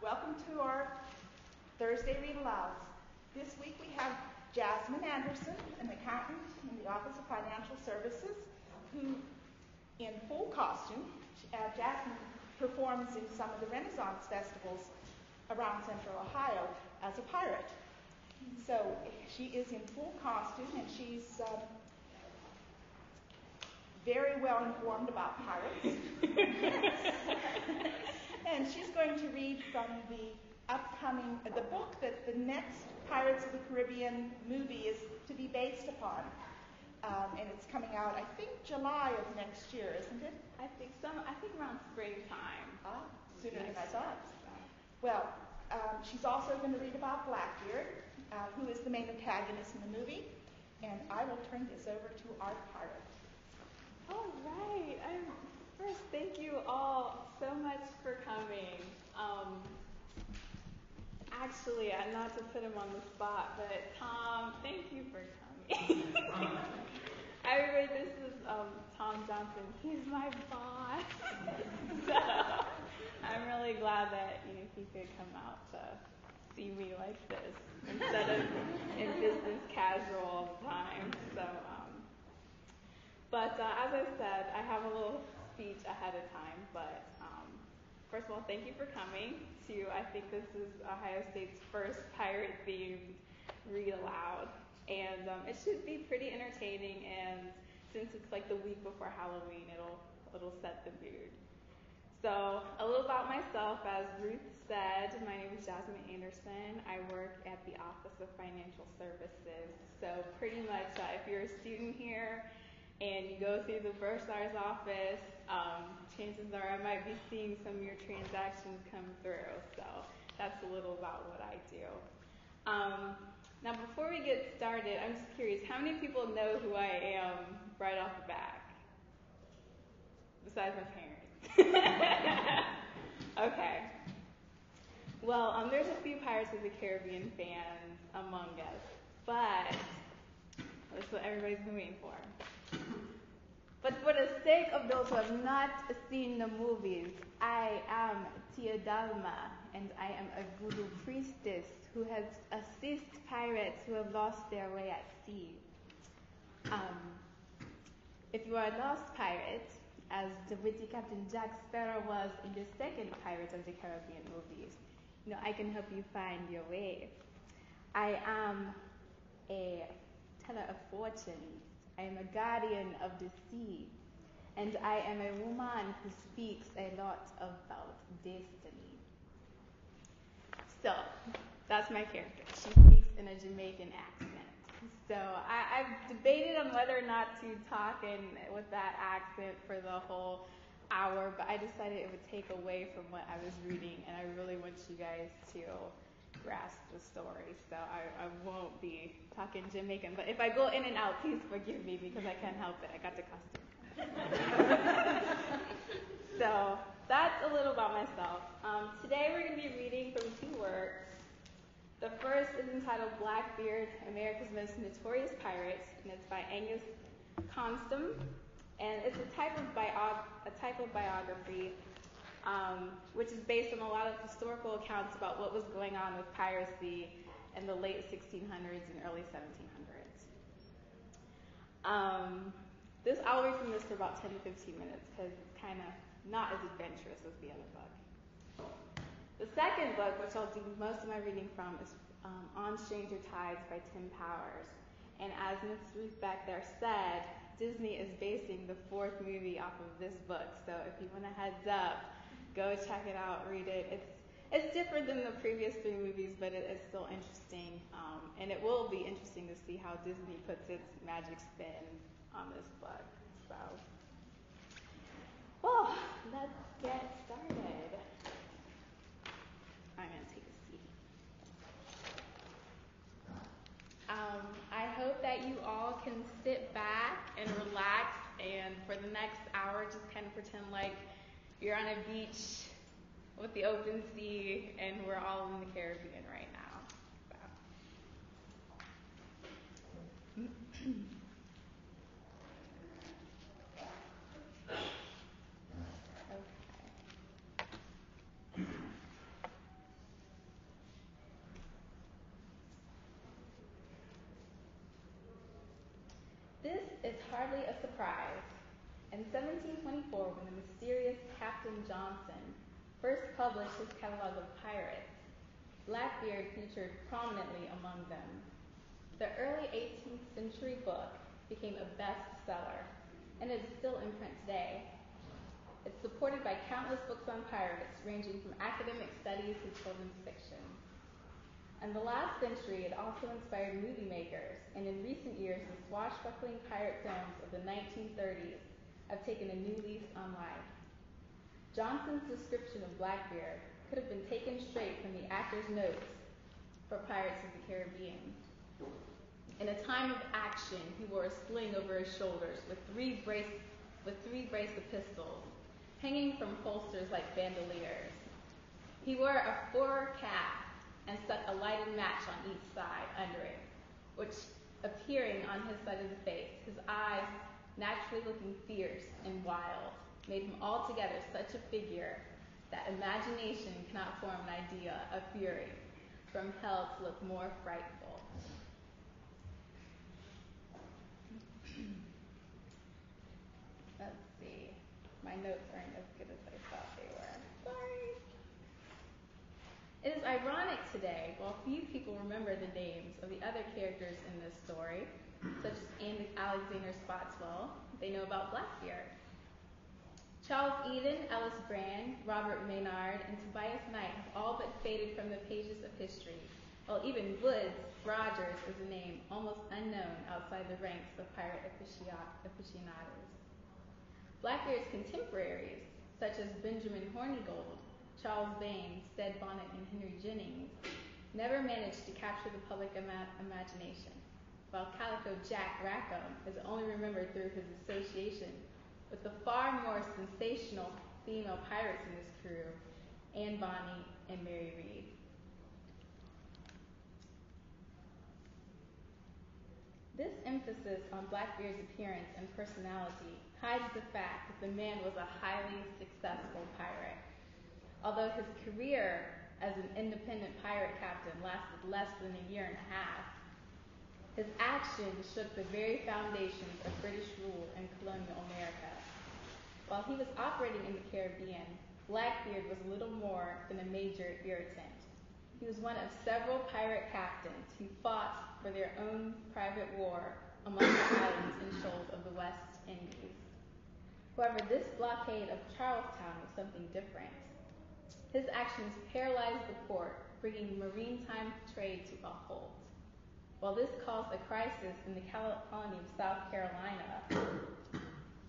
Welcome to our Thursday Read-Alouds. This week we have Jasmine Anderson, an accountant in the Office of Financial Services, who, in full costume, Jasmine performs in some of the Renaissance festivals around Central Ohio as a pirate. So she is in full costume, and she's very well informed about pirates. And she's going to read from the book that the next Pirates of the Caribbean movie is to be based upon. And it's coming out, I think, July of next year, isn't it? I think around springtime. Sooner than I thought. Well, she's also going to read about Blackbeard, who is the main antagonist in the movie. And I will turn this over to our pirate. All right. First, thank you all so much for coming. Actually, not to put him on the spot, but Tom, thank you for coming. Everybody, this is Tom Johnson. He's my boss. So I'm really glad that he could come out to see me like this instead of in business casual all the time. So, but as I said, I have a little speech ahead of time. But first of all, thank you for coming to. I think this is Ohio State's first pirate-themed read aloud. And it should be pretty entertaining, and since it's like the week before Halloween, it'll set the mood. So a little about myself, as Ruth said, my name is Jasmine Anderson. I work at the Office of Financial Services. So pretty much if you're a student here and you go through the bursar's office, chances are I might be seeing some of your transactions come through. So that's a little about what I do. Now, before we get started, I'm just curious, how many people know who I am right off the bat? Besides my parents. Okay. Well, there's a few Pirates of the Caribbean fans among us, but that's what everybody's been waiting for. But for the sake of those who have not seen the movies, I am Tia Dalma, and I am a voodoo priestess who has assist pirates who have lost their way at sea. If you are a lost pirate, as the witty Captain Jack Sparrow was in the second Pirates of the Caribbean movies, I can help you find your way. I am a teller of fortunes. I am a guardian of the sea. And I am a woman who speaks a lot about destiny. So, that's my character. She speaks in a Jamaican accent. So I've debated on whether or not to talk with that accent for the whole hour, but I decided it would take away from what I was reading, and I really want you guys to grasp the story. So I won't be talking Jamaican, but if I go in and out, please forgive me because I can't help it. I got the costume. So that's a little about myself. Today we're going to be reading from two works. The first is entitled Blackbeard, America's Most Notorious Pirate, and it's by Angus Konstam. And it's a type of biography, which is based on a lot of historical accounts about what was going on with piracy in the late 1600s and early 1700s. I'll read from this for about 10 to 15 minutes because it's kind of not as adventurous as the other book. The second book, which I'll do most of my reading from, is On Stranger Tides by Tim Powers. And as Ms. Ruth back there said, Disney is basing the fourth movie off of this book. So if you want a heads up, go check it out, read it. It's different than the previous three movies, but it is still interesting. And it will be interesting to see how Disney puts its magic spin on this book. So, well, let's get started. I'm going to take a seat. I hope that you all can sit back and relax, and for the next hour, just kind of pretend like you're on a beach with the open sea, and we're all in the Caribbean right now. hardly a surprise. In 1724, when the mysterious Captain Johnson first published his catalog of pirates, Blackbeard featured prominently among them. The early 18th century book became a bestseller, and it is still in print today. It's supported by countless books on pirates, ranging from academic studies to children's fiction. In the last century, it also inspired movie makers, and in recent years, the swashbuckling pirate films of the 1930s have taken a new lease on life. Johnson's description of Blackbeard could have been taken straight from the actor's notes for Pirates of the Caribbean. In a time of action, he wore a sling over his shoulders with three brace of pistols hanging from holsters like bandoliers. He wore a fur cap and stuck a lighted match on each side under it, which, appearing on his side of the face, his eyes, naturally looking fierce and wild, made him altogether such a figure that imagination cannot form an idea of fury from hell to look more frightful. Let's see. My notes aren't as good as I thought they were. Sorry. It is ironic today, while few people remember the names of the other characters in this story, such as Alexander Spotswell, they know about Blackbeard. Charles Eden, Ellis Brand, Robert Maynard, and Tobias Knight have all but faded from the pages of history, while even Woods Rogers is a name almost unknown outside the ranks of pirate aficionados. Blackbeard's contemporaries, such as Benjamin Hornigold, Charles Bain, Stead Bonnet, and Henry Jennings, never managed to capture the public imagination, while Calico Jack Rackham is only remembered through his association with the far more sensational female pirates in his crew, Anne Bonny and Mary Read. This emphasis on Blackbeard's appearance and personality hides the fact that the man was a highly successful pirate. Although his career as an independent pirate captain lasted less than a year and a half, his actions shook the very foundations of British rule in colonial America. While he was operating in the Caribbean, Blackbeard was little more than a major irritant. He was one of several pirate captains who fought for their own private war among the islands and shoals of the West Indies. However, this blockade of Charlestown was something different. His actions paralyzed the port, bringing maritime trade to a halt. While this caused a crisis in the colony of South Carolina,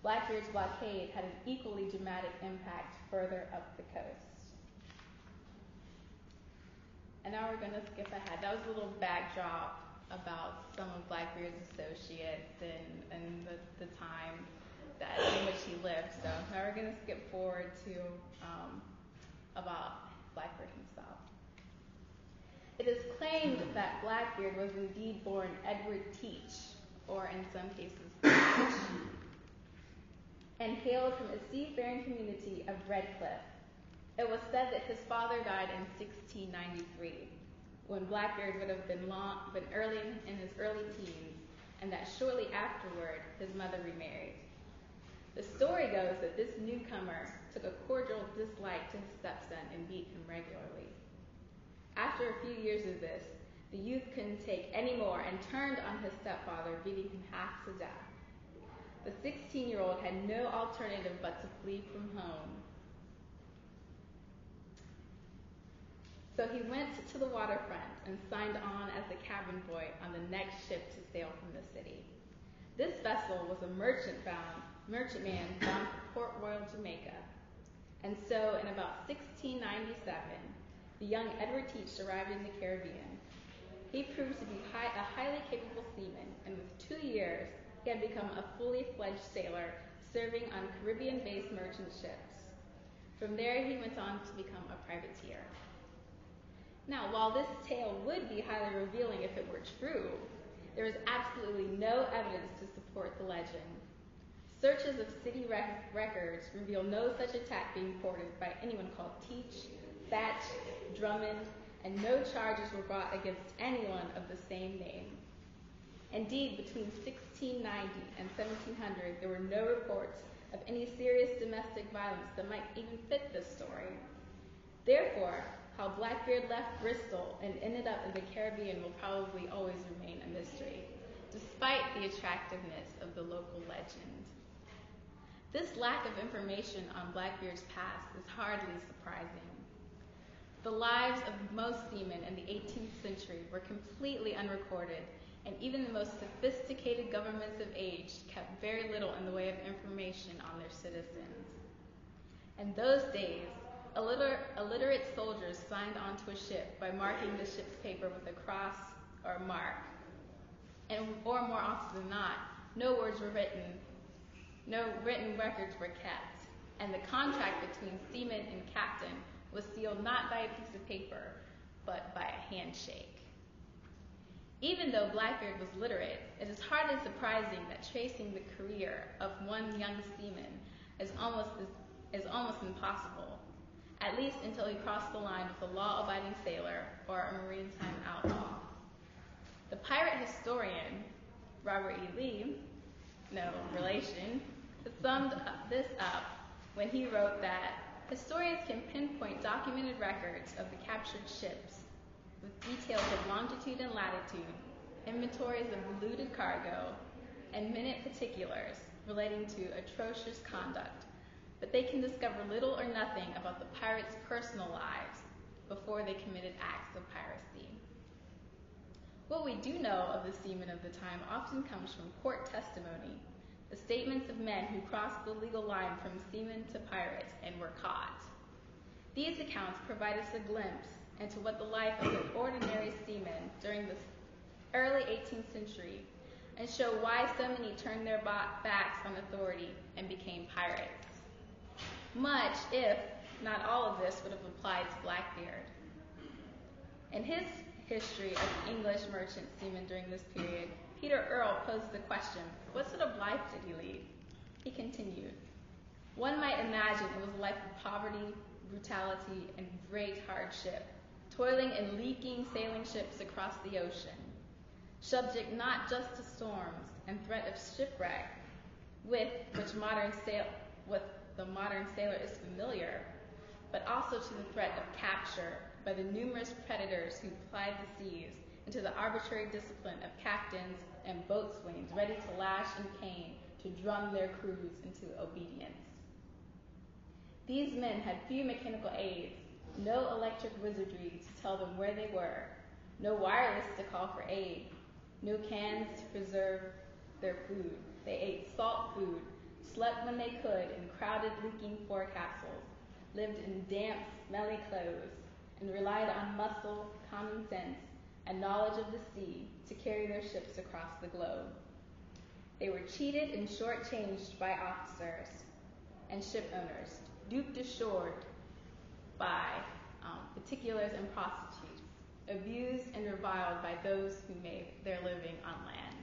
Blackbeard's blockade had an equally dramatic impact further up the coast. And now we're going to skip ahead. That was a little backdrop about some of Blackbeard's associates and the time in which he lived. So now we're going to skip forward to about Blackbeard himself. It is claimed that Blackbeard was indeed born Edward Teach, or in some cases, Teach, and hailed from a seafaring community of Redcliffe. It was said that his father died in 1693, when Blackbeard would have been early in his early teens, and that shortly afterward his mother remarried. The story goes that this newcomer took a cordial dislike to his stepson and beat him regularly. After a few years of this, the youth couldn't take any more and turned on his stepfather, beating him half to death. The 16-year-old had no alternative but to flee from home. So he went to the waterfront and signed on as the cabin boy on the next ship to sail from the city. This vessel was a merchantman bound for Port Royal, Jamaica. And so in about 1697, the young Edward Teach arrived in the Caribbean. He proved to be a highly capable seaman, and with 2 years, he had become a fully fledged sailor, serving on Caribbean-based merchant ships. From there, he went on to become a privateer. Now, while this tale would be highly revealing if it were true, there is absolutely no evidence to support the legend. Searches of city records reveal no such attack being reported by anyone called Teach, Thatch, Drummond, and no charges were brought against anyone of the same name. Indeed, between 1690 and 1700, there were no reports of any serious domestic violence that might even fit this story. Therefore, how Blackbeard left Bristol and ended up in the Caribbean will probably always remain a mystery, despite the attractiveness of the local legend. This lack of information on Blackbeard's past is hardly surprising. The lives of most seamen in the 18th century were completely unrecorded, and even the most sophisticated governments of age kept very little in the way of information on their citizens. In those days, illiterate soldiers signed onto a ship by marking the ship's paper with a cross or a mark, or more often than not, no written records were kept, and the contract between seaman and captain was sealed not by a piece of paper, but by a handshake. Even though Blackbeard was literate, it is hardly surprising that tracing the career of one young seaman is almost impossible, at least until he crossed the line with a law-abiding sailor or a maritime outlaw. The pirate historian, Robert E. Lee, no relation, summed this up when he wrote that historians can pinpoint documented records of the captured ships with details of longitude and latitude, inventories of looted cargo, and minute particulars relating to atrocious conduct, but they can discover little or nothing about the pirates' personal lives before they committed acts of piracy. What we do know of the seamen of the time often comes from court testimony, the statements of men who crossed the legal line from seamen to pirates and were caught. These accounts provide us a glimpse into what the life of an ordinary seaman during the early 18th century, and show why so many turned their backs on authority and became pirates. Much, if not all of this, would have applied to Blackbeard. In his history of English merchant seamen during this period, Peter Earle posed the question, what sort of life did he lead? He continued, one might imagine it was a life of poverty, brutality, and great hardship, toiling in leaking sailing ships across the ocean, subject not just to storms and threat of shipwreck, with which the modern sailor is familiar, but also to the threat of capture by the numerous predators who plied the seas, and to the arbitrary discipline of captains and boatswains ready to lash and cane to drum their crews into obedience. These men had few mechanical aids, no electric wizardry to tell them where they were, no wireless to call for aid, no cans to preserve their food. They ate salt food, slept when they could in crowded, leaking forecastles, lived in damp, smelly clothes, and relied on muscle, common sense, and knowledge of the sea to carry their ships across the globe. They were cheated and shortchanged by officers and ship owners, duped ashore by particulars and prostitutes, abused and reviled by those who made their living on land.